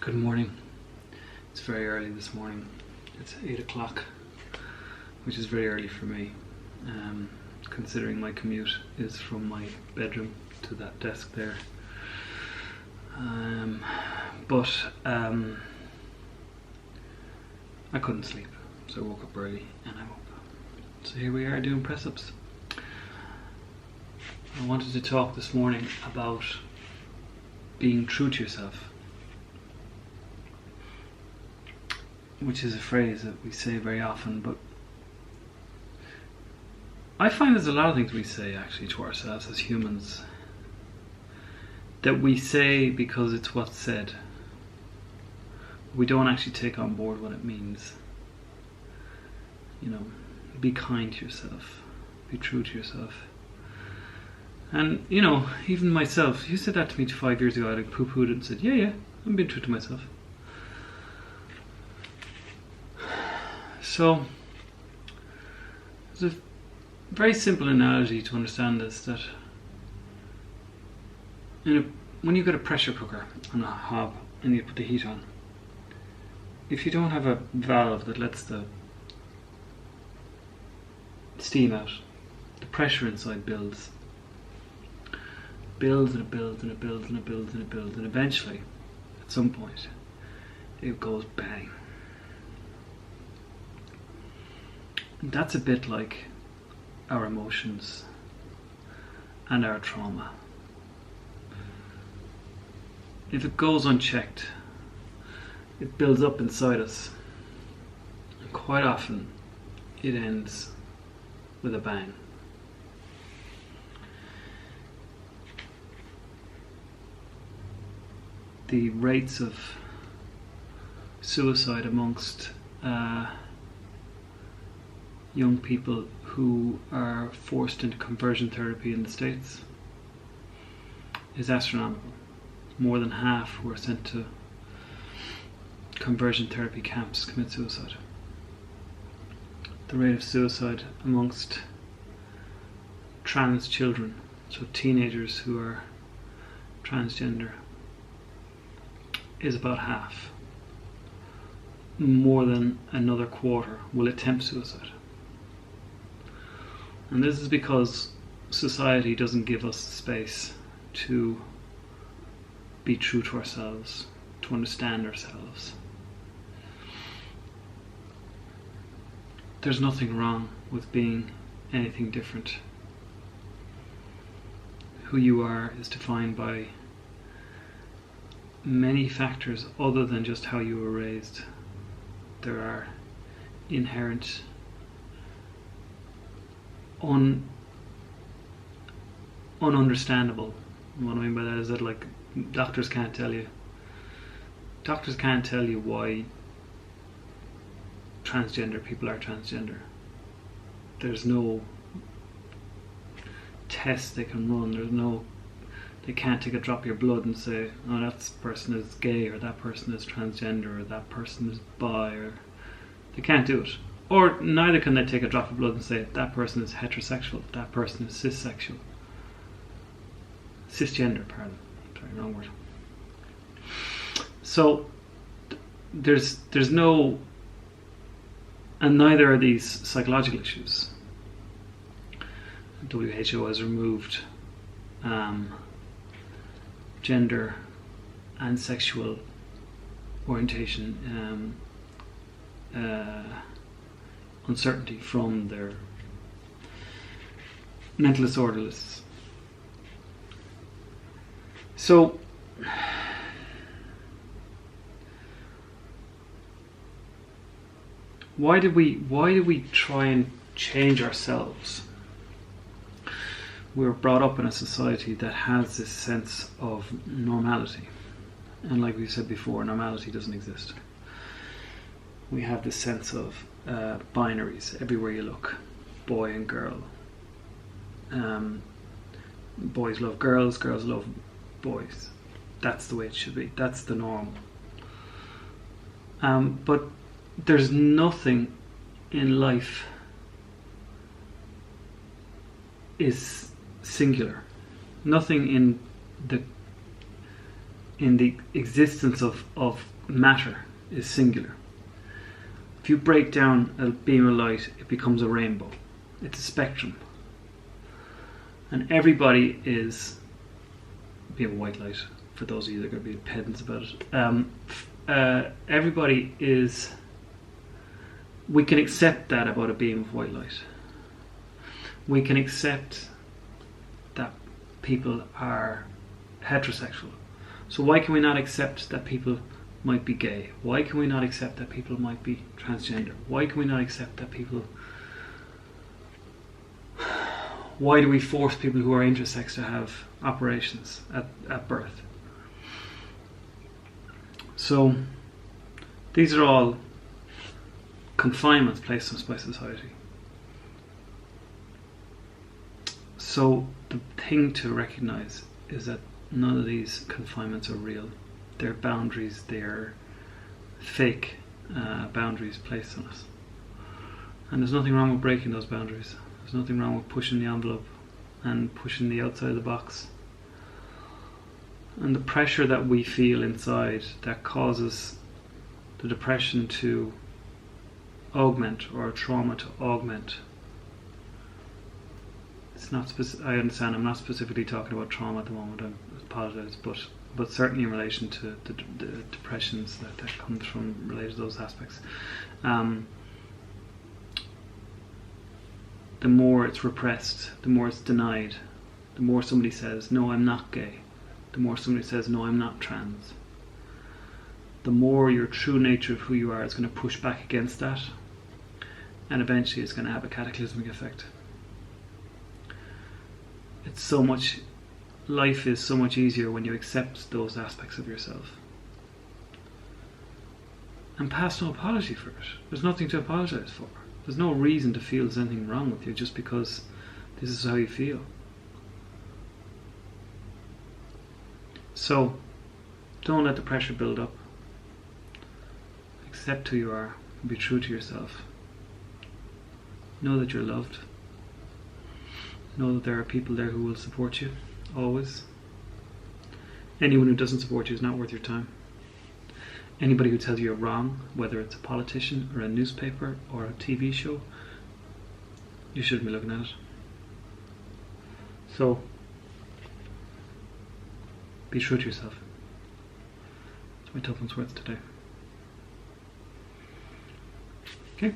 Good morning. It's very early this morning. It's 8 o'clock, which is very early for me, considering my commute is from my bedroom to that desk there. But I couldn't sleep, so I woke up early and I'm up. So here we are doing press-ups. I wanted to talk this morning about being true to yourself, which is a phrase that we say very often, but I find there's a lot of things we say actually to ourselves as humans that we say because it's what's said. We don't actually take on board what it means. You know, be kind to yourself, be true to yourself. And you know, even myself, you said that to me 5 years ago, I'd have poo-pooed it and said, yeah, I'm being true to myself. So, there's a very simple analogy to understand this, that when you've got a pressure cooker on a hob and you put the heat on, if you don't have a valve that lets the steam out, the pressure inside builds and it builds and it builds and it builds and it builds, and eventually, at some point, it goes bang. And that's a bit like our emotions and our trauma. If it goes unchecked, it builds up inside us, and quite often it ends with a bang. The rates of suicide amongst young people who are forced into conversion therapy in the States is astronomical. More than half who are sent to conversion therapy camps commit suicide. The rate of suicide amongst trans children, so teenagers who are transgender, is about half. More than another quarter will attempt suicide. And this is because society doesn't give us the space to be true to ourselves, to understand ourselves. There's nothing wrong with being anything different. Who you are is defined by many factors other than just how you were raised. There are inherent ununderstandable. What I mean by that is that, like, doctors can't tell you why transgender people are transgender. There's no test they can run. They can't take a drop of your blood and say, oh, that person is gay, or that person is transgender, or that person is bi, or they can't do it. Or neither can they take a drop of blood and say, that person is heterosexual, that person is cisgender, pardon. Sorry, wrong word. So, there's no, and neither are these psychological issues. WHO has removed gender and sexual orientation uncertainty from their mental disorder lists. So why do we try and change ourselves? We're brought up in a society that has this sense of normality, and like we said before, normality doesn't exist. We have this sense of binaries everywhere you look, boy and girl. Boys love girls, girls love boys. That's the way it should be. That's the norm. But there's nothing in life is singular. Nothing in the in the existence of matter is singular. If you break down a beam of light, it becomes a rainbow. It's a spectrum. And everybody is, be a white light for those of you that are going to be pedants about it. Everybody is, we can accept that about a beam of white light. We can accept that people are heterosexual. So why can we not accept that people might be gay? Why can we not accept that people might be transgender? Why can we not accept that people... Why do we force people who are intersex to have operations at birth? So these are all confinements placed on us by society. So the thing to recognize is that none of these confinements are real. They're boundaries, they're fake boundaries placed on us. And there's nothing wrong with breaking those boundaries. There's nothing wrong with pushing the envelope and pushing the outside of the box. And the pressure that we feel inside that causes the depression to augment, or trauma to augment. It's not I understand I'm not specifically talking about trauma at the moment, I apologise, but certainly in relation to the depressions that comes from related to those aspects. The more it's repressed, the more it's denied, the more somebody says, no, I'm not gay, the more somebody says, no, I'm not trans, the more your true nature of who you are is going to push back against that, and eventually it's going to have a cataclysmic effect. It's so much, life is so much easier when you accept those aspects of yourself. And pass no apology for it. There's nothing to apologise for. There's no reason to feel there's anything wrong with you just because this is how you feel. So, don't let the pressure build up. Accept who you are and be true to yourself. Know that you're loved. Know that there are people there who will support you, always. Anyone who doesn't support you is not worth your time. Anybody who tells you you're wrong, whether it's a politician or a newspaper or a TV show, you shouldn't be looking at it. So, be true to yourself. That's my tuppence worth today. Okay.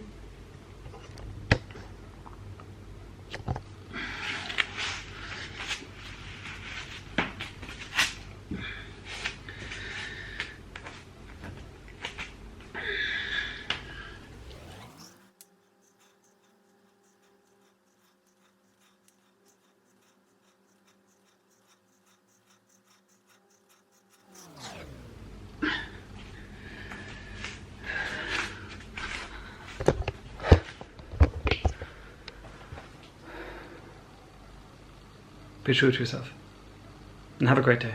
Be true to yourself. And have a great day.